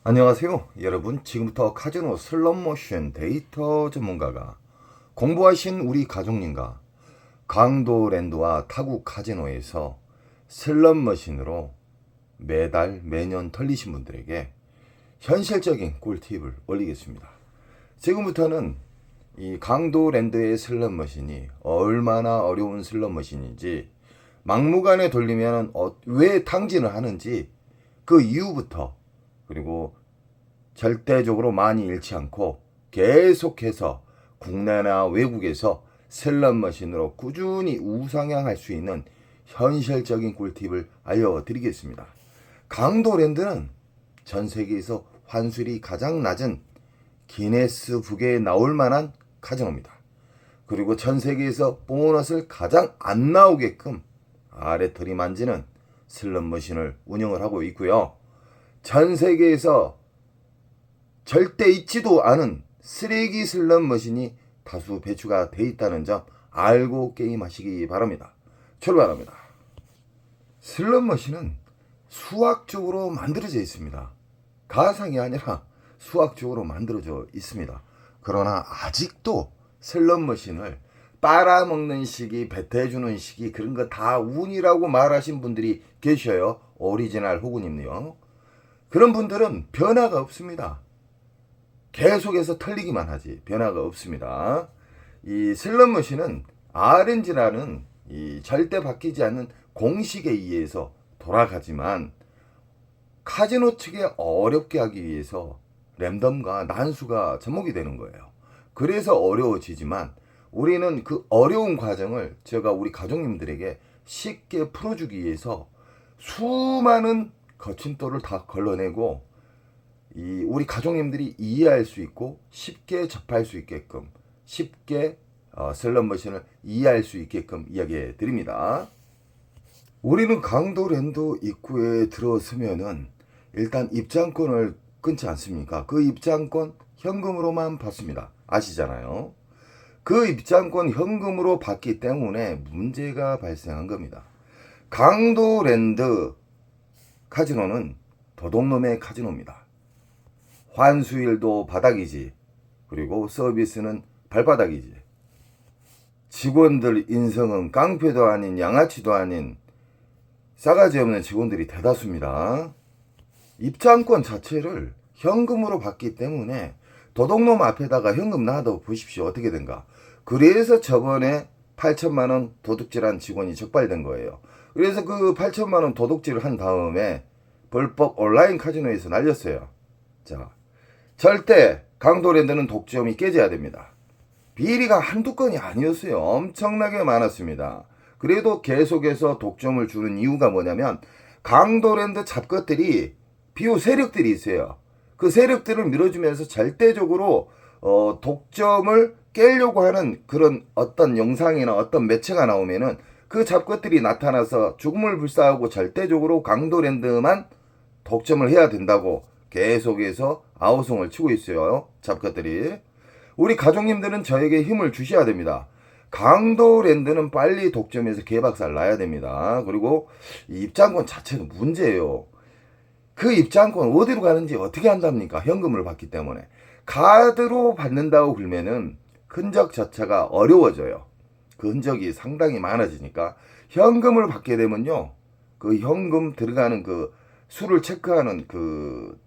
안녕하세요 여러분. 지금부터 카지노 슬롯머신 데이터 전문가가 공부하신 우리 가족님과 강도랜드와 타국 카지노에서 슬롯머신으로 매달 매년 털리신 분들에게 현실적인 꿀팁을 올리겠습니다. 지금부터는 이 강도랜드의 슬롯머신이 얼마나 어려운 슬롯머신인지, 막무가내 돌리면 왜 탕진을 하는지 그 이유부터, 그리고 절대적으로 많이 잃지 않고 계속해서 국내나 외국에서 슬롯머신으로 꾸준히 우상향할 수 있는 현실적인 꿀팁을 알려드리겠습니다. 강도랜드는 전 세계에서 환수율이 가장 낮은 기네스북에 나올 만한 카지노입니다. 그리고 전 세계에서 보너스를 가장 안 나오게끔 아래 들이만지는 슬롯머신을 운영을 하고 있고요. 전 세계에서 절대 있지도 않은 쓰레기 슬롯머신이 다수 배출가 돼 있다는 점 알고 게임하시기 바랍니다. 출발합니다. 슬롯머신은 수학적으로 만들어져 있습니다. 가상이 아니라 수학적으로 만들어져 있습니다. 그러나 아직도 슬롯머신을 빨아먹는 시기, 뱉어주는 시기, 그런 거 다 운이라고 말하신 분들이 계셔요. 오리지널 호구님요. 그런 분들은 변화가 없습니다. 계속해서 털리기만 하지 변화가 없습니다. 이 슬롯머신은 RNG라는 이 절대 바뀌지 않는 공식에 의해서 돌아가지만, 카지노 측에 어렵게 하기 위해서 랜덤과 난수가 접목이 되는 거예요. 그래서 어려워지지만, 우리는 그 어려운 과정을 제가 우리 가족님들에게 쉽게 풀어주기 위해서 수많은 거침돌을 다 걸러내고, 우리 가족님들이 이해할 수 있고 쉽게 접할 수 있게끔, 쉽게 슬롯머신을 이해할 수 있게끔 이야기해 드립니다. 우리는 강도랜드 입구에 들어서면은 일단 입장권을 끊지 않습니까? 그 입장권 현금으로만 받습니다. 아시잖아요. 그 입장권 현금으로 받기 때문에 문제가 발생한 겁니다. 강도랜드 카지노는 도둑놈의 카지노입니다. 환수율도 바닥이지, 그리고 서비스는 발바닥이지, 직원들 인성은 깡패도 아닌 양아치도 아닌 싸가지 없는 직원들이 대다수입니다. 입장권 자체를 현금으로 받기 때문에 도둑놈 앞에다가 현금 놔둬 보십시오. 어떻게 된가. 그래서 저번에 8천만 원 도둑질한 직원이 적발된 거예요. 그래서 그 8천만 원 도둑질을 한 다음에 불법 온라인 카지노에서 날렸어요. 자, 절대 강도랜드는 독점이 깨져야 됩니다. 비리가 한두 건이 아니었어요. 엄청나게 많았습니다. 그래도 계속해서 독점을 주는 이유가 뭐냐면, 강도랜드 잡것들이 비호 세력들이 있어요. 그 세력들을 밀어주면서 절대적으로 독점을 깨려고 하는 그런 어떤 영상이나 어떤 매체가 나오면은 그 잡것들이 나타나서 죽음을 불사하고 절대적으로 강도랜드만 독점을 해야 된다고 계속해서 아우성을 치고 있어요. 잡것들이. 우리 가족님들은 저에게 힘을 주셔야 됩니다. 강도랜드는 빨리 독점해서 개박살 나야 됩니다. 그리고 이 입장권 자체도 문제예요. 그 입장권 어디로 가는지 어떻게 한답니까? 현금을 받기 때문에. 카드로 받는다고 그러면은 흔적 자체가 어려워져요. 그 흔적이 상당히 많아지니까 현금을 받게 되면요, 그 현금 들어가는 그 수를 체크하는 그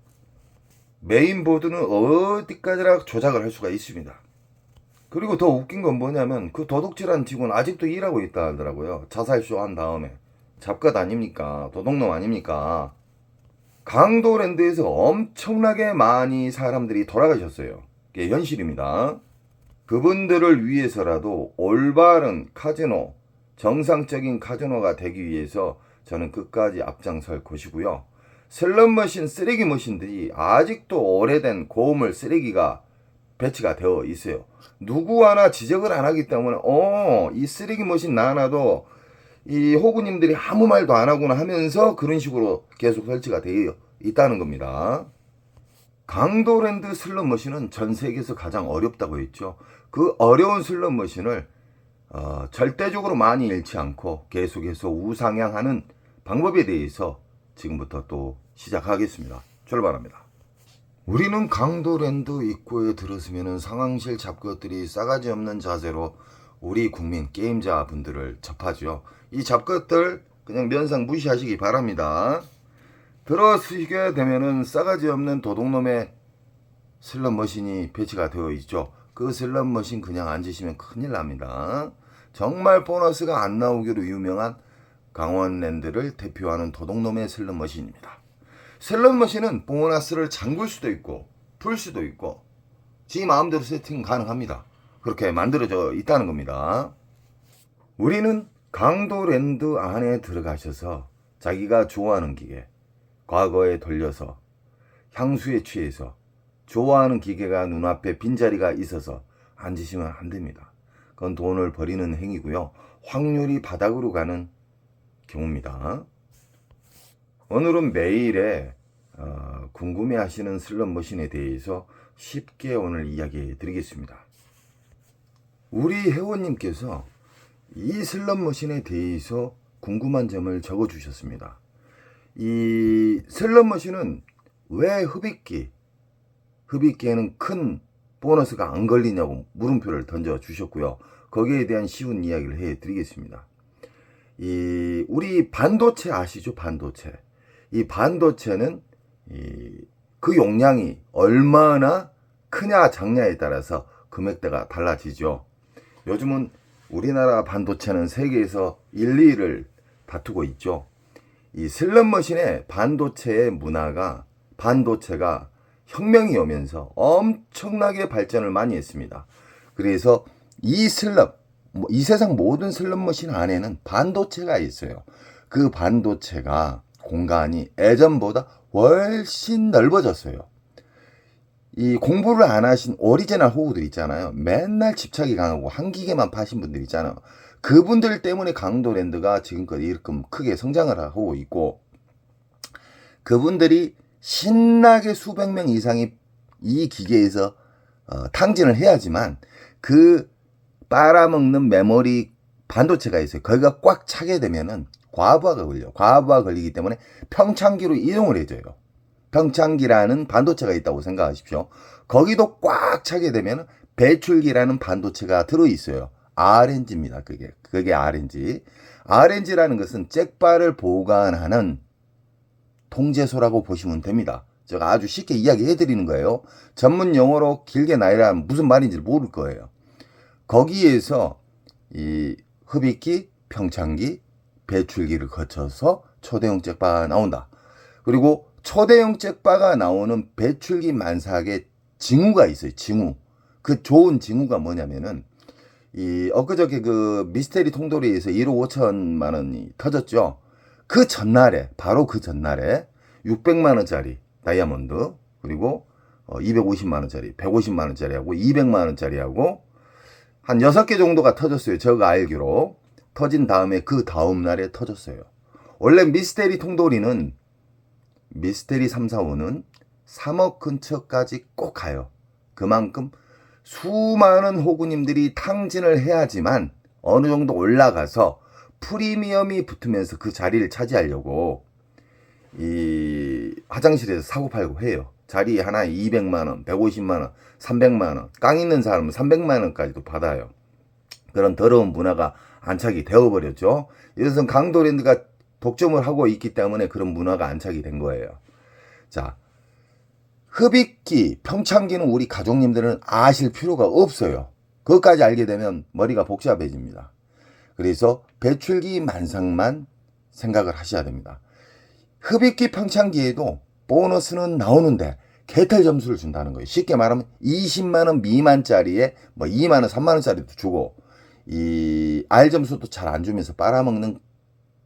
메인보드는 어디까지나 조작을 할 수가 있습니다. 그리고 더 웃긴 건 뭐냐면, 그 도둑질한 직원 아직도 일하고 있다 하더라고요. 자살쇼 한 다음에. 잡것 아닙니까? 도둑놈 아닙니까? 강도랜드에서 엄청나게 많이 사람들이 돌아가셨어요. 이게 현실입니다. 그분들을 위해서라도 올바른 카지노, 정상적인 카지노가 되기 위해서 저는 끝까지 앞장설 것이고요. 슬롯머신, 쓰레기 머신들이 아직도 오래된 고물 쓰레기가 배치가 되어 있어요. 누구 하나 지적을 안 하기 때문에 이 쓰레기 머신 나놔도 이 호구님들이 아무 말도 안 하구나 하면서 그런 식으로 계속 설치가 되어 있다는 겁니다. 강도랜드 슬롯머신은 전 세계에서 가장 어렵다고 했죠. 그 어려운 슬롯머신을 절대적으로 많이 잃지 않고 계속해서 우상향하는 방법에 대해서 지금부터 또 시작하겠습니다. 출발합니다. 우리는 강도랜드 입구에 들어서면 상황실 잡것들이 싸가지 없는 자세로 우리 국민 게임자 분들을 접하죠. 이 잡것들 그냥 면상 무시하시기 바랍니다. 들어서게 되면은 싸가지 없는 도둑놈의 슬롯 머신이 배치가 되어 있죠. 그 슬롯 머신 그냥 앉으시면 큰일 납니다. 정말 보너스가 안 나오기로 유명한 강원랜드를 대표하는 도둑놈의 슬롯 머신입니다. 슬롯 머신은 보너스를 잠글 수도 있고 풀 수도 있고 지 마음대로 세팅 가능합니다. 그렇게 만들어져 있다는 겁니다. 우리는 강도랜드 안에 들어가셔서 자기가 좋아하는 기계, 과거에 돌려서 향수에 취해서 좋아하는 기계가 눈앞에 빈자리가 있어서 앉으시면 안 됩니다. 그건 돈을 버리는 행위고요. 확률이 바닥으로 가는 경우입니다. 오늘은 매일에 궁금해하시는 슬롯 머신에 대해서 쉽게 오늘 이야기해 드리겠습니다. 우리 회원님께서 이 슬롯 머신에 대해서 궁금한 점을 적어 주셨습니다. 이 슬롯 머신은 왜 흡입기에는 큰 보너스가 안 걸리냐고 물음표를 던져 주셨고요. 거기에 대한 쉬운 이야기를 해 드리겠습니다. 우리 반도체 아시죠? 반도체. 이 반도체는 그 용량이 얼마나 크냐 작냐에 따라서 금액대가 달라지죠. 요즘은 우리나라 반도체는 세계에서 1, 2위를 다투고 있죠. 이 슬롯 머신의 반도체의 문화가 반도체가 혁명이 오면서 엄청나게 발전을 많이 했습니다. 그래서 이 세상 모든 슬롯 머신 안에는 반도체가 있어요. 그 반도체가 공간이 예전보다 훨씬 넓어졌어요. 이 공부를 안 하신 오리지널 호구들 있잖아요. 맨날 집착이 강하고 한 기계만 파신 분들 있잖아요. 그분들 때문에 강도랜드가 지금껏 이렇게 크게 성장을 하고 있고, 그분들이 신나게 수백 명 이상이 이 기계에서 탕진을 해야지만 그 빨아먹는 메모리 반도체가 있어요. 거기가 꽉 차게 되면은 과부하가 걸려요. 과부하 걸리기 때문에 평창기로 이동을 해줘요. 평창기라는 반도체가 있다고 생각하십시오. 거기도 꽉 차게 되면 배출기라는 반도체가 들어있어요. RNG입니다. 그게 RNG. RNG라는 것은 잭바를 보관하는 통제소라고 보시면 됩니다. 제가 아주 쉽게 이야기해 드리는 거예요. 전문 용어로 길게 나열하면 무슨 말인지 모를 거예요. 거기에서 이 흡입기, 평창기, 배출기를 거쳐서 초대형 잭바가 나온다. 그리고 초대형 잭바가 나오는 배출기 만삭에 징후가 있어요. 징후. 그 좋은 징후가 뭐냐면은 엊그저께 그 미스테리 통돌이에서 1억 5천만 원이 터졌죠. 그 전날에, 바로 그 전날에 600만 원짜리 다이아몬드, 그리고 250만 원짜리, 150만 원짜리하고 200만 원짜리하고 한 6개 정도가 터졌어요. 제가 알기로. 터진 다음에 그 다음 날에 터졌어요. 원래 미스테리 통돌이는 미스테리 3, 4, 5는 3억 근처까지 꼭 가요. 그만큼 수많은 호구님들이 탕진을 해야지만 어느 정도 올라가서 프리미엄이 붙으면서 그 자리를 차지하려고 이 화장실에서 사고팔고 해요. 자리 하나에 200만원, 150만원, 300만원, 깡 있는 사람은 300만원까지도 받아요. 그런 더러운 문화가 안착이 되어버렸죠. 이것은 강도랜드가 독점을 하고 있기 때문에 그런 문화가 안착이 된 거예요. 자, 흡입기, 평창기는 우리 가족님들은 아실 필요가 없어요. 그것까지 알게 되면 머리가 복잡해집니다. 그래서 배출기 만상만 생각을 하셔야 됩니다. 흡입기 평창기에도 보너스는 나오는데 개털 점수를 준다는 거예요. 쉽게 말하면 20만원 미만짜리에 뭐 2만원, 3만원짜리도 주고 이 R 점수도 잘 안 주면서 빨아먹는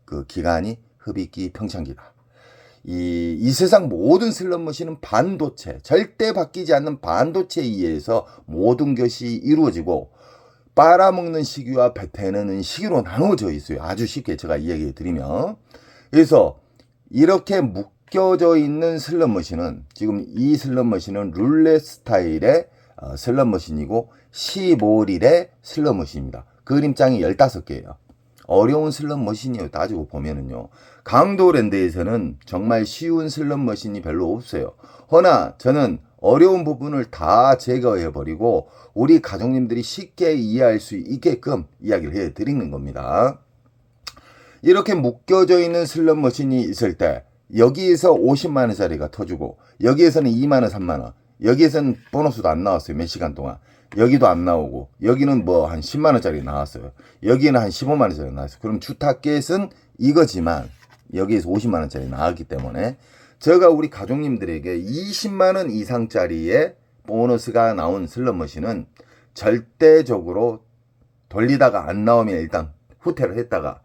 그 기간이 흡입기 평창기다. 이 세상 모든 슬롯 머신은 반도체, 절대 바뀌지 않는 반도체에 의해서 모든 것이 이루어지고 빨아먹는 시기와 뱉어내는 시기로 나누어져 있어요. 아주 쉽게 제가 이야기해 드리면. 그래서 이렇게 묶여져 있는 슬롯 머신은, 지금 이 슬롯 머신은 룰렛 스타일의 슬롯 머신이고 15릴의 슬롯 머신입니다. 그림장이 15개예요. 어려운 슬롯머신이에요. 따지고 보면은요. 강도랜드에서는 정말 쉬운 슬롯머신이 별로 없어요. 허나 저는 어려운 부분을 다 제거해버리고 우리 가족님들이 쉽게 이해할 수 있게끔 이야기를 해드리는 겁니다. 이렇게 묶여져 있는 슬롯머신이 있을 때 여기에서 50만원짜리가 터지고 여기에서는 2만원, 3만원, 여기에서는 보너스도 안 나왔어요. 몇 시간 동안. 여기도 안 나오고 여기는 뭐 한 10만원짜리 나왔어요. 여기는 한 15만원짜리 나왔어요. 그럼 주 타겟은 이거지만 여기에서 50만원짜리 나왔기 때문에 제가 우리 가족님들에게 20만원 이상짜리의 보너스가 나온 슬롯머신은 절대적으로 돌리다가 안 나오면 일단 후퇴를 했다가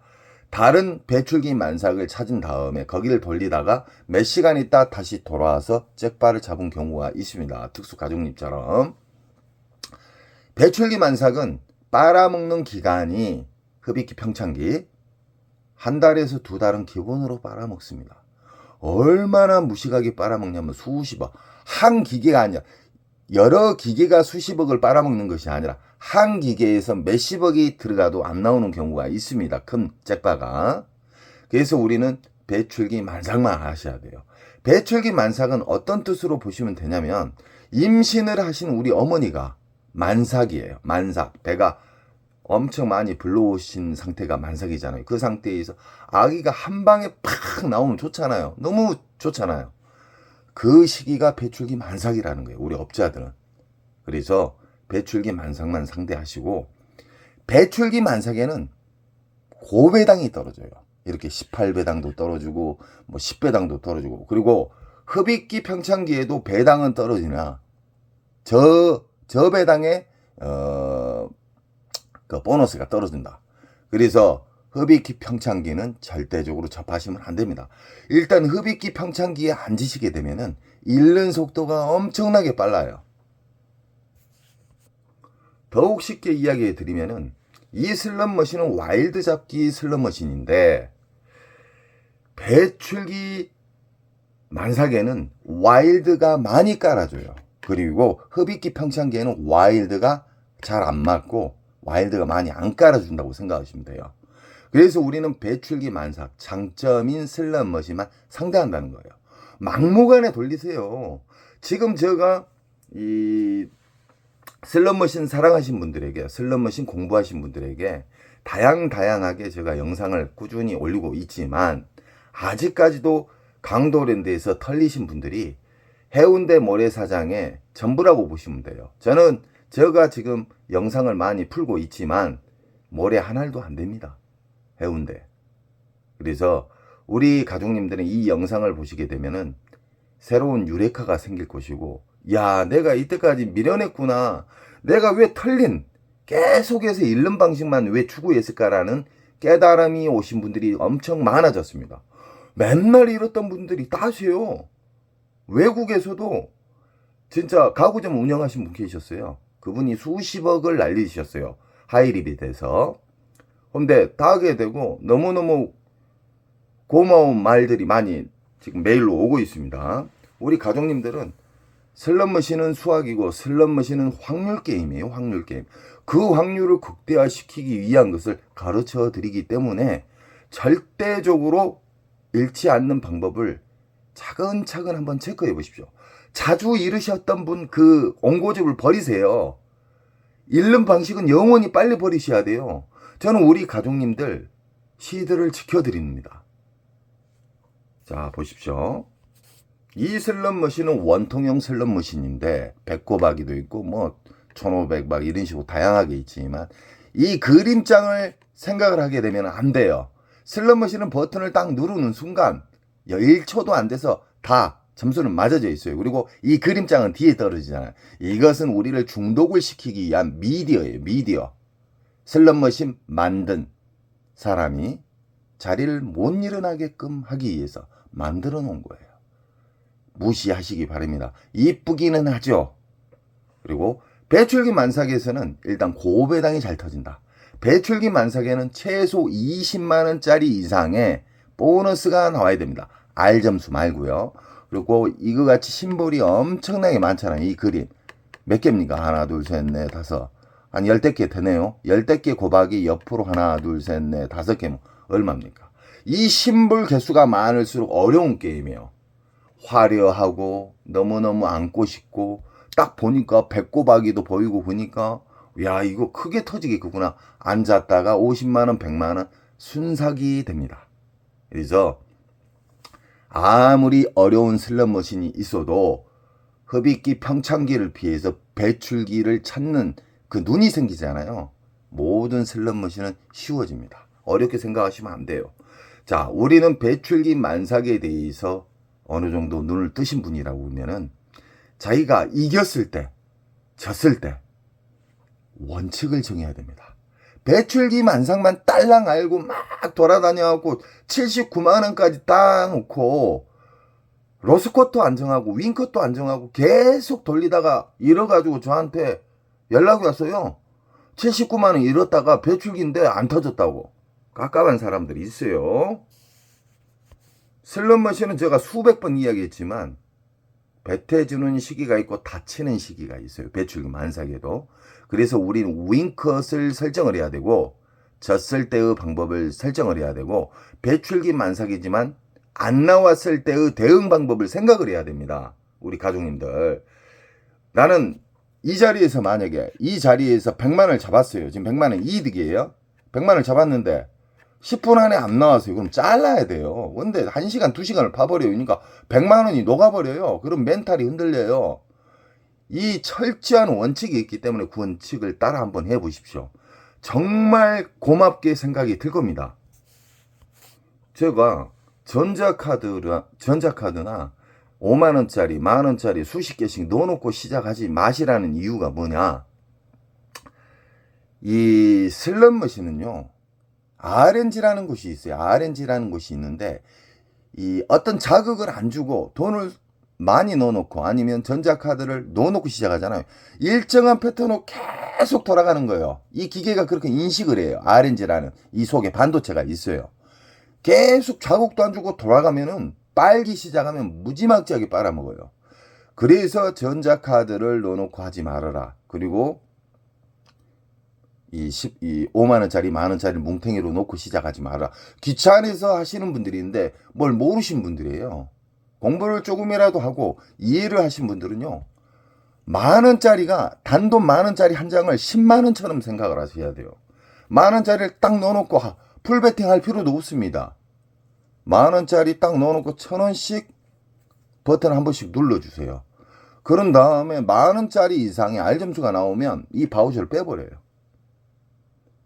다른 배출기 만삭을 찾은 다음에 거기를 돌리다가 몇 시간 있다 다시 돌아와서 잭바를 잡은 경우가 있습니다. 특수 가족님처럼. 배출기 만삭은 빨아먹는 기간이 흡입기 평창기 한 달에서 두 달은 기본으로 빨아먹습니다. 얼마나 무식하게 빨아먹냐면 수십억. 한 기계가 아니라 여러 기계가 수십억을 빨아먹는 것이 아니라 한 기계에서 몇십억이 들어가도 안 나오는 경우가 있습니다. 큰 잭바가. 그래서 우리는 배출기 만삭만 하셔야 돼요. 배출기 만삭은 어떤 뜻으로 보시면 되냐면 임신을 하신 우리 어머니가 만삭이에요. 만삭. 배가 엄청 많이 불러오신 상태가 만삭이잖아요. 그 상태에서 아기가 한 방에 팍 나오면 좋잖아요. 너무 좋잖아요. 그 시기가 배출기 만삭이라는 거예요. 우리 업자들은. 그래서 배출기 만삭만 상대하시고 배출기 만삭에는 고배당이 떨어져요. 이렇게 18배당도 떨어지고 뭐 10배당도 떨어지고 그리고 흡입기 평창기에도 배당은 떨어지나 저 배당에 그 보너스가 떨어진다. 그래서 흡입기 평창기는 절대적으로 접하시면 안 됩니다. 일단 흡입기 평창기에 앉으시게 되면은 잃는 속도가 엄청나게 빨라요. 더욱 쉽게 이야기해 드리면은 이 슬롯머신은 와일드 잡기 슬롯머신인데 배출기 만삭에는 와일드가 많이 깔아줘요. 그리고 흡입기 평창기에는 와일드가 잘 안 맞고 와일드가 많이 안 깔아준다고 생각하시면 돼요. 그래서 우리는 배출기 만삭, 장점인 슬롯머신만 상대한다는 거예요. 막무가내 돌리세요. 지금 제가 이 슬롯머신 사랑하신 분들에게, 슬롯머신 공부하신 분들에게 다양하게 제가 영상을 꾸준히 올리고 있지만 아직까지도 강도랜드에서 털리신 분들이 해운대 모래사장의 전부라고 보시면 돼요. 제가 지금 영상을 많이 풀고 있지만 모래 한 알도 안 됩니다. 해운대. 그래서 우리 가족님들은 이 영상을 보시게 되면은 새로운 유레카가 생길 것이고, 야, 내가 이때까지 미련했구나. 내가 왜 털린 계속해서 잃는 방식만 왜 추구했을까라는 깨달음이 오신 분들이 엄청 많아졌습니다. 맨날 잃었던 분들이 따세요. 외국에서도 진짜 가구점 운영하신 분 계셨어요. 그분이 수십억을 날리셨어요. 하이리빗에서. 근데 다 하게 되고 너무너무 고마운 말들이 많이 지금 메일로 오고 있습니다. 우리 가족님들은 슬롯머신은 수학이고 슬롯머신은 확률 게임이에요. 확률 게임. 그 확률을 극대화시키기 위한 것을 가르쳐 드리기 때문에 절대적으로 잃지 않는 방법을 차근차근 한번 체크해 보십시오. 자주 잃으셨던 분 그 옹고집을 버리세요. 잃는 방식은 영원히 빨리 버리셔야 돼요. 저는 우리 가족님들 시드를 지켜드립니다. 자, 보십시오. 이 슬롯머신은 원통형 슬롯머신인데 배꼽하기도 있고 뭐 1500 막 이런 식으로 다양하게 있지만 이 그림장을 생각을 하게 되면 안 돼요. 슬롯머신은 버튼을 딱 누르는 순간 1초도 안 돼서 다 점수는 맞아져 있어요. 그리고 이 그림장은 뒤에 떨어지잖아요. 이것은 우리를 중독을 시키기 위한 미디어예요. 미디어. 슬롯머신 만든 사람이 자리를 못 일어나게끔 하기 위해서 만들어 놓은 거예요. 무시하시기 바랍니다. 이쁘기는 하죠. 그리고 배출기 만삭에서는 일단 고배당이 잘 터진다. 배출기 만삭에는 최소 20만원짜리 이상의 보너스가 나와야 됩니다. R점수 말고요. 그리고 이거 같이 심볼이 엄청나게 많잖아요. 이 그림. 몇 개입니까? 하나, 둘, 셋, 넷, 다섯. 한 10개 되네요. 10개 곱하기 옆으로 하나, 둘, 셋, 넷, 5개면 얼마입니까? 이 심볼 개수가 많을수록 어려운 게임이에요. 화려하고 너무너무 안고 싶고 딱 보니까 배꼽아기도 보이고 보니까 야 이거 크게 터지겠구나. 앉았다가 50만원 100만원 순삭이 됩니다. 그래서 아무리 어려운 슬롯머신이 있어도 흡입기 평창기를 피해서 배출기를 찾는 그 눈이 생기잖아요. 모든 슬롯머신은 쉬워집니다. 어렵게 생각하시면 안 돼요. 자, 우리는 배출기 만삭에 대해서 어느 정도 눈을 뜨신 분이라고 보면은 자기가 이겼을 때, 졌을 때 원칙을 정해야 됩니다. 배출기 만삭만 딸랑 알고 막 돌아다녀갖고 79만 원까지 딱 놓고 로스컷도 안 정하고 윙컷도 안 정하고 계속 돌리다가 잃어가지고 저한테 연락이 왔어요. 79만 원 잃었다가 배출기인데 안 터졌다고. 깝깝한 사람들이 있어요. 슬롯머신은 제가 수백 번 이야기했지만 배태주는 시기가 있고 다치는 시기가 있어요. 배출기 만삭에도. 그래서 우리는 윙컷을 설정을 해야 되고 졌을 때의 방법을 설정을 해야 되고 배출기 만삭이지만 안 나왔을 때의 대응 방법을 생각을 해야 됩니다. 우리 가족님들. 나는 이 자리에서 만약에 이 자리에서 100만원을 잡았어요. 지금 100만원 이득이에요. 100만원을 잡았는데 10분 안에 안 나왔어요. 그럼 잘라야 돼요. 근데 1시간, 2시간을 봐버려요. 그러니까 100만원이 녹아버려요. 그럼 멘탈이 흔들려요. 이 철저한 원칙이 있기 때문에 그 원칙을 따라 한번 해보십시오. 정말 고맙게 생각이 들 겁니다. 제가 전자카드나 5만원짜리, 만원짜리 수십 개씩 넣어놓고 시작하지 마시라는 이유가 뭐냐. 이 슬롯머신은요. RNG라는 곳이 있어요. RNG라는 곳이 있는데 이 어떤 자극을 안 주고 돈을 많이 넣어놓고 아니면 전자카드를 넣어놓고 시작하잖아요. 일정한 패턴으로 계속 돌아가는 거예요. 이 기계가 그렇게 인식을 해요. RNG라는 이 속에 반도체가 있어요. 계속 자극도 안 주고 돌아가면은 빨기 시작하면 무지막지하게 빨아먹어요. 그래서 전자카드를 넣어놓고 하지 말아라. 그리고 이 5만원짜리, 만원짜리 뭉탱이로 놓고 시작하지 마라. 귀찮아서 하시는 분들인데 뭘 모르신 분들이에요. 공부를 조금이라도 하고 이해를 하신 분들은요. 만원짜리가 단돈 만원짜리 한 장을 10만원처럼 생각을 하셔야 돼요. 만원짜리를 딱 넣어놓고 풀베팅 할 필요도 없습니다. 만원짜리 딱 넣어놓고 1,000원씩 버튼 한 번씩 눌러주세요. 그런 다음에 만원짜리 이상의 R점수가 나오면 이 바우처를 빼버려요.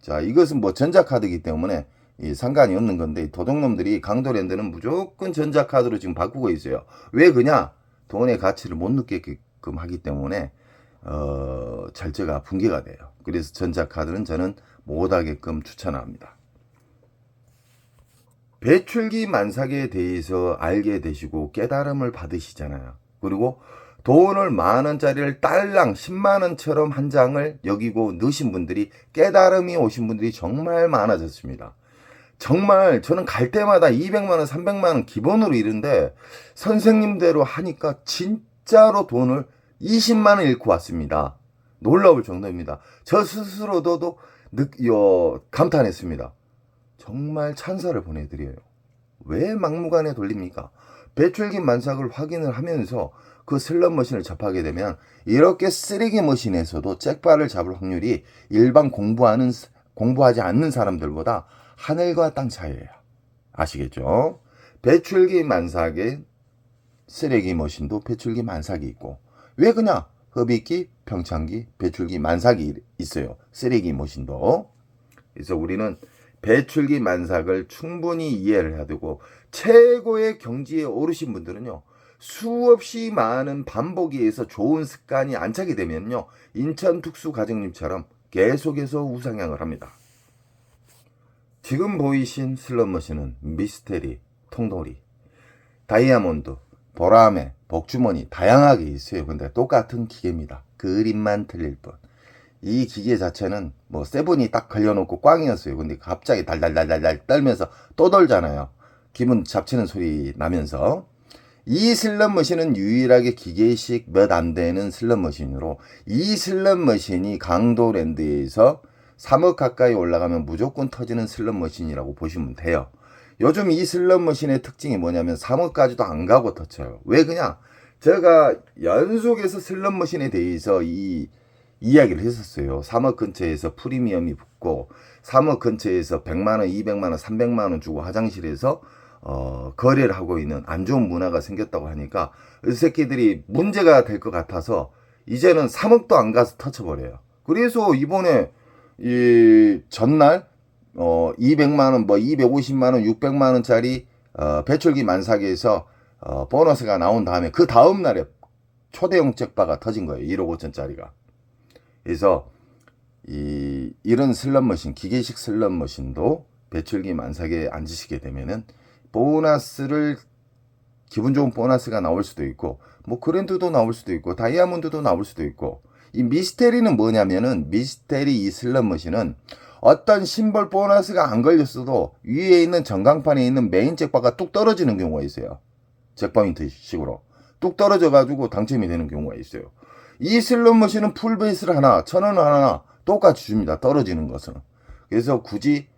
자, 이것은 뭐 전자카드이기 때문에 상관이 없는 건데 도둑놈들이 강도랜드는 무조건 전자카드로 지금 바꾸고 있어요. 왜 그냐? 돈의 가치를 못 느끼게끔 하기 때문에 절제가 붕괴가 돼요. 그래서 전자카드는 저는 못하게끔 추천합니다. 배출기 만삭에 대해서 알게 되시고 깨달음을 받으시잖아요. 그리고 돈을 만원짜리를 딸랑 10만원처럼 한 장을 여기고 넣으신 분들이 깨달음이 오신 분들이 정말 많아졌습니다. 정말 저는 갈 때마다 200만원 300만원 기본으로 이른데 선생님대로 하니까 진짜로 돈을 20만원 잃고 왔습니다. 놀라울 정도입니다. 저 스스로도 감탄했습니다. 정말 찬사를 보내드려요. 왜 막무가내 돌립니까? 배출기 만삭을 확인을 하면서 그 슬롯머신을 접하게 되면 이렇게 쓰레기 머신에서도 잭바를 잡을 확률이 일반 공부하지 않는 사람들보다 하늘과 땅 차이예요. 아시겠죠? 배출기 만삭에 쓰레기 머신도 배출기 만삭이 있고 왜 그냐? 흡입기, 평창기, 배출기 만삭이 있어요. 쓰레기 머신도. 그래서 우리는 배출기 만삭을 충분히 이해를 해야 되고 최고의 경지에 오르신 분들은요. 수없이 많은 반복에 의해서 좋은 습관이 안착이 되면요. 인천특수가정님처럼 계속해서 우상향을 합니다. 지금 보이신 슬롯머신은 미스테리, 통돌이, 다이아몬드, 보라매, 복주머니 다양하게 있어요. 근데 똑같은 기계입니다. 그림만 틀릴 뿐. 이 기계 자체는 뭐 세븐이 딱 걸려놓고 꽝이었어요. 근데 갑자기 달달달달달 떨면서 또 돌잖아요. 기분 잡치는 소리 나면서. 이 슬롯머신은 유일하게 기계식 몇 안 되는 슬롯머신으로 이 슬롯머신이 강도랜드에서 3억 가까이 올라가면 무조건 터지는 슬롯머신이라고 보시면 돼요. 요즘 이 슬롯머신의 특징이 뭐냐면 3억까지도 안 가고 터쳐요. 왜 그냥 제가 연속해서 슬롯머신에 대해서 이 이야기를 했었어요. 3억 근처에서 프리미엄이 붙고 3억 근처에서 100만원, 200만원, 300만원 주고 화장실에서 거래를 하고 있는 안 좋은 문화가 생겼다고 하니까 이 새끼들이 문제가 될 것 같아서 이제는 3억도 안 가서 터쳐버려요. 그래서 이번에 이 전날 200만원, 뭐 250만원, 600만원짜리 배출기 만사기에서 보너스가 나온 다음에 그 다음날에 초대형 잭바가 터진 거예요. 1억 5천짜리가. 그래서 이런 슬롯머신, 기계식 슬롯머신도 배출기 만사기에 앉으시게 되면은 보너스를, 기분 좋은 보너스가 나올 수도 있고, 뭐 그랜드도 나올 수도 있고, 다이아몬드도 나올 수도 있고. 이 미스테리는 뭐냐면은, 미스테리 이 슬롯머신은 어떤 심벌 보너스가 안 걸렸어도 위에 있는 전광판에 있는 메인 잭바가 뚝 떨어지는 경우가 있어요. 잭포인트 식으로 뚝 떨어져가지고 당첨이 되는 경우가 있어요. 이 슬롯머신은 풀베이스를 하나, 1,000원 하나 똑같이 줍니다. 떨어지는 것은. 그래서 굳이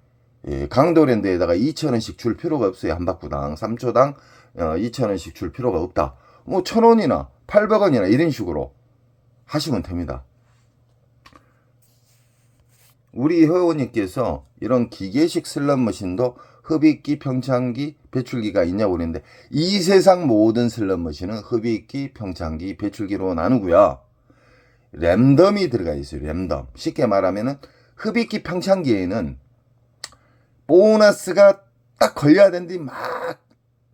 강도랜드에다가 2,000원씩 줄 필요가 없어요. 한 바구당 3초당 2,000원씩 줄 필요가 없다. 뭐 1,000원이나 800원이나 이런 식으로 하시면 됩니다. 우리 회원님께서 이런 기계식 슬롯머신도 흡입기, 평창기, 배출기가 있냐고 그랬는데 이 세상 모든 슬롯머신은 흡입기, 평창기, 배출기로 나누고요. 랜덤이 들어가 있어요. 랜덤. 쉽게 말하면은 흡입기, 평창기에는 보너스가 딱 걸려야 되는데 막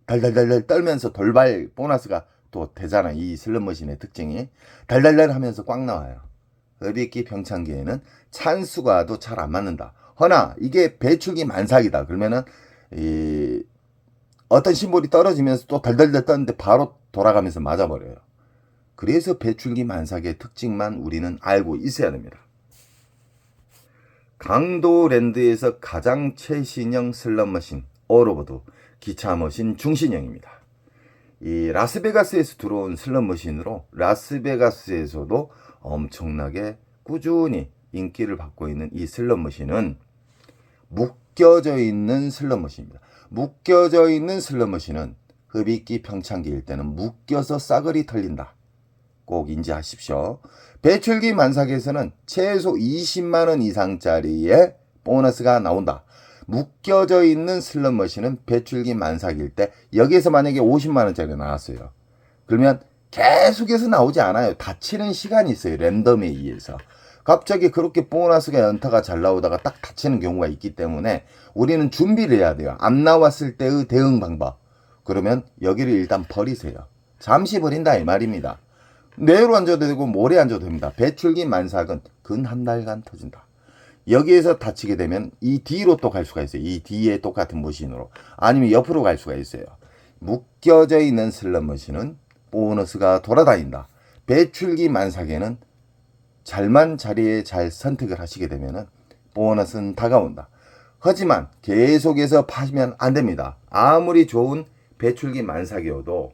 달달달달 떨면서 돌발 보너스가 또 되잖아. 이 슬롯머신의 특징이 달달달 하면서 꽉 나와요. 흡입기, 평창기에는 찬수가도 잘 안 맞는다. 허나 이게 배출기 만삭이다. 그러면은 어떤 심볼이 떨어지면서 또 달달달 떴는데 바로 돌아가면서 맞아버려요. 그래서 배출기 만삭의 특징만 우리는 알고 있어야 됩니다. 강도랜드에서 가장 최신형 슬롯머신 오로보드 기차머신 중신형입니다. 이 라스베가스에서 들어온 슬롯머신으로 라스베가스에서도 엄청나게 꾸준히 인기를 받고 있는 이 슬롯머신은 묶여져 있는 슬롯머신입니다. 묶여져 있는 슬롯머신은 흡입기, 평창기일 때는 묶여서 싸그리 털린다. 꼭 인지하십시오. 배출기 만삭에서는 최소 20만원 이상짜리의 보너스가 나온다. 묶여져 있는 슬롯머신은 배출기 만삭일 때 여기에서 만약에 50만원짜리 나왔어요. 그러면 계속해서 나오지 않아요. 닫히는 시간이 있어요. 랜덤에 의해서. 갑자기 그렇게 보너스가 연타가 잘 나오다가 딱 닫히는 경우가 있기 때문에 우리는 준비를 해야 돼요. 안 나왔을 때의 대응 방법. 그러면 여기를 일단 버리세요. 잠시 버린다 이 말입니다. 내일 앉아도 되고 모레 앉아도 됩니다. 배출기 만삭은 근 한 달간 터진다. 여기에서 닫히게 되면 이 뒤로 또 갈 수가 있어요. 이 뒤에 똑같은 머신으로. 아니면 옆으로 갈 수가 있어요. 묶여져 있는 슬롯머신은 보너스가 돌아다닌다. 배출기 만삭에는 잘만 자리에 잘 선택을 하시게 되면 보너스는 다가온다. 하지만 계속해서 파시면 안 됩니다. 아무리 좋은 배출기 만삭이어도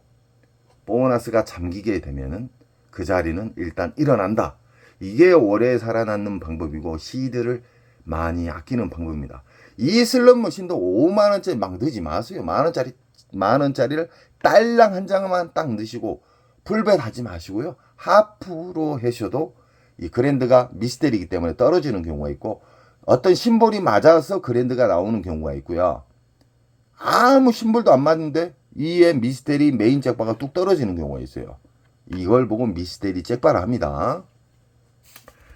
보너스가 잠기게 되면 그 자리는 일단 일어난다. 이게 오래 살아남는 방법이고 시드를 많이 아끼는 방법입니다. 이 슬롯머신도 5만원짜리 막 넣지 마세요. 만원짜리를 딸랑 한 장만 딱 넣으시고 풀벳 하지 마시고요. 하프로 하셔도 이 그랜드가 미스테리이기 때문에 떨어지는 경우가 있고 어떤 심볼이 맞아서 그랜드가 나오는 경우가 있고요. 아무 심볼도 안 맞는데 이에 미스테리 메인 잭바가 뚝 떨어지는 경우가 있어요. 이걸 보고 미스테리 잭바라 합니다.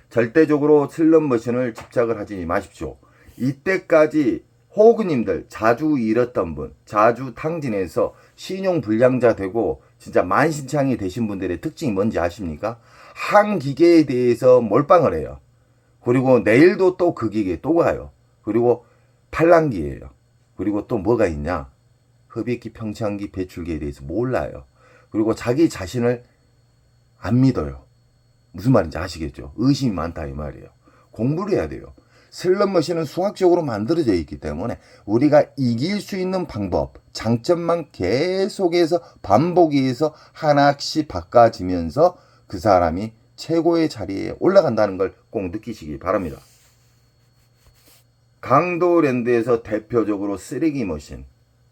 절대적으로 슬롯머신을 집착을 하지 마십시오. 이때까지 호그님들 자주 잃었던 분, 자주 탕진해서 신용 불량자 되고 진짜 만신창이 되신 분들의 특징이 뭔지 아십니까? 한 기계에 대해서 몰빵을 해요. 그리고 내일도 또 그 기계에 또 가요. 그리고 팔랑기예요. 그리고 또 뭐가 있냐? 흡입기, 평창기, 배출기에 대해서 몰라요. 그리고 자기 자신을 안 믿어요. 무슨 말인지 아시겠죠? 의심이 많다 이 말이에요. 공부를 해야 돼요. 슬롯머신은 수학적으로 만들어져 있기 때문에 우리가 이길 수 있는 방법, 장점만 계속해서 반복해서 하나씩 바꿔지면서 그 사람이 최고의 자리에 올라간다는 걸 꼭 느끼시기 바랍니다. 강도랜드에서 대표적으로 쓰레기 머신,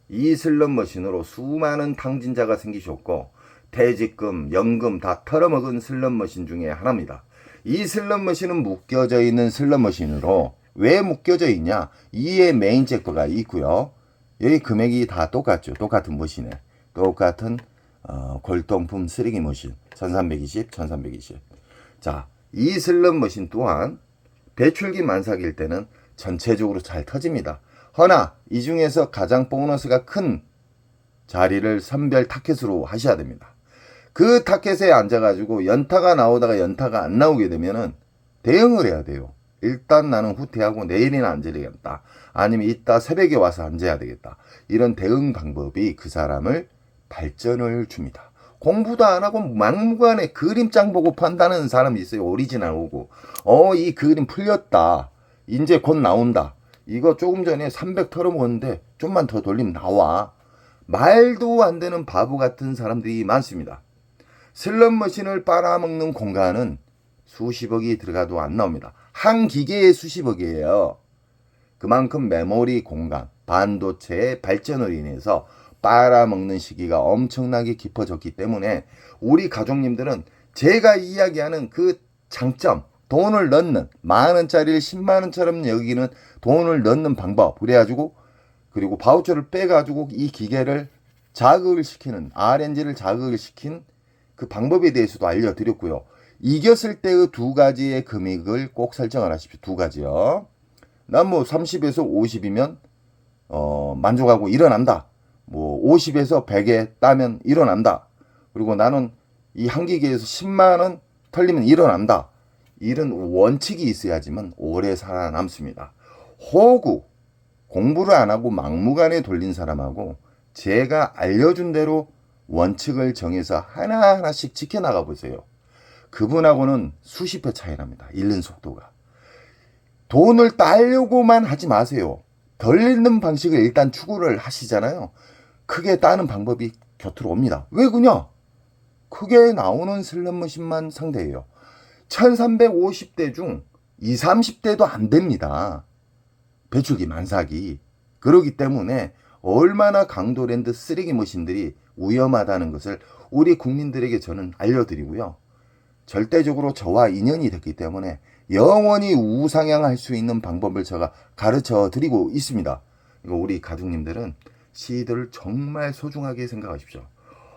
이 슬롯머신으로 수많은 탕진자가 생기셨고 퇴직금, 연금 다 털어먹은 슬롯머신 중에 하나입니다. 이 슬롯머신은 묶여져 있는 슬롯머신으로 왜 묶여져 있냐? 이에 메인 잭버가 있고요. 여기 금액이 다 똑같죠. 똑같은 머신에 똑같은 골동품 쓰레기 머신 1320, 1320. 자, 이 슬롯머신 또한 배출기 만삭일 때는 전체적으로 잘 터집니다. 허나 이 중에서 가장 보너스가 큰 자리를 선별 타켓으로 하셔야 됩니다. 그 타켓에 앉아가지고 연타가 나오다가 연타가 안 나오게 되면은 대응을 해야 돼요. 일단 나는 후퇴하고 내일이나 앉아야 되겠다. 아니면 이따 새벽에 와서 앉아야 되겠다. 이런 대응 방법이 그 사람을 발전을 줍니다. 공부도 안 하고 막무가내 그림장 보고 판다는 사람이 있어요. 오리지널 오고. 이 그림 풀렸다. 이제 곧 나온다. 이거 조금 전에 300 털어먹었는데 좀만 더 돌리면 나와. 말도 안 되는 바보 같은 사람들이 많습니다. 슬롯머신을 빨아먹는 공간은 수십억이 들어가도 안 나옵니다. 한 기계에 수십억이에요. 그만큼 메모리 공간, 반도체의 발전으로 인해서 빨아먹는 시기가 엄청나게 깊어졌기 때문에 우리 가족님들은 제가 이야기하는 그 장점, 돈을 넣는, 만원짜리를 10만원처럼 여기는 돈을 넣는 방법, 그래가지고 그리고 바우처를 빼가지고 이 기계를 자극을 시키는, RNG를 자극을 시킨 그 방법에 대해서도 알려드렸고요. 이겼을 때의 두 가지의 금액을 꼭 설정을 하십시오. 두 가지요. 난 뭐 30에서 50이면 만족하고 일어난다. 뭐 50에서 100에 따면 일어난다. 그리고 나는 이 한 기계에서 10만원 털리면 일어난다. 이런 원칙이 있어야지만 오래 살아남습니다. 호구, 공부를 안 하고 막무가내 돌린 사람하고 제가 알려준 대로 원칙을 정해서 하나하나씩 지켜나가 보세요. 그분하고는 수십 배 차이 납니다. 잃는 속도가. 돈을 따려고만 하지 마세요. 덜 잃는 방식을 일단 추구를 하시잖아요. 크게 따는 방법이 곁으로 옵니다. 왜 그냐? 크게 나오는 슬롯머신만 상대해요. 1350대 중 20, 30대도 안 됩니다. 배출기 만삭이. 그러기 때문에 얼마나 강도랜드 쓰레기 머신들이 위험하다는 것을 우리 국민들에게 저는 알려드리고요. 절대적으로 저와 인연이 됐기 때문에 영원히 우상향할 수 있는 방법을 제가 가르쳐 드리고 있습니다. 우리 가족님들은 시들을 정말 소중하게 생각하십시오.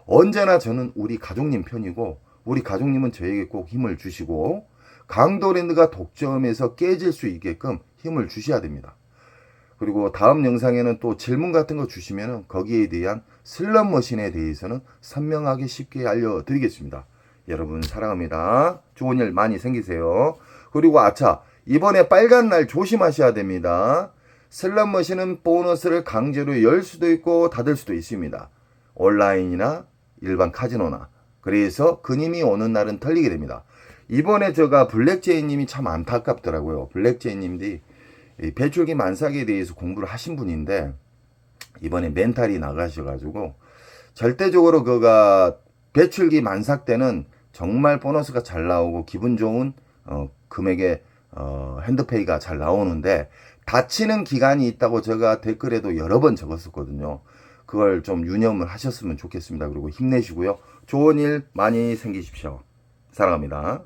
언제나 저는 우리 가족님 편이고 우리 가족님은 저에게 꼭 힘을 주시고 강도랜드가 독점에서 깨질 수 있게끔 힘을 주셔야 됩니다. 그리고 다음 영상에는 또 질문 같은 거 주시면 거기에 대한 슬롯머신에 대해서는 선명하게 쉽게 알려드리겠습니다. 여러분 사랑합니다. 좋은 일 많이 생기세요. 그리고 이번에 빨간 날 조심하셔야 됩니다. 슬롯머신은 보너스를 강제로 열 수도 있고 닫을 수도 있습니다. 온라인이나 일반 카지노나. 그래서 그님이 오는 날은 털리게 됩니다. 이번에 제가 블랙제이님이 참 안타깝더라고요. 블랙제이님이 배출기 만삭에 대해서 공부를 하신 분인데 이번에 멘탈이 나가셔가지고 절대적으로 그가 배출기 만삭 때는 정말 보너스가 잘 나오고 기분 좋은 금액의 핸드페이가 잘 나오는데 다치는 기간이 있다고 제가 댓글에도 여러 번 적었었거든요. 그걸 좀 유념을 하셨으면 좋겠습니다. 그리고 힘내시고요. 좋은 일 많이 생기십시오. 사랑합니다.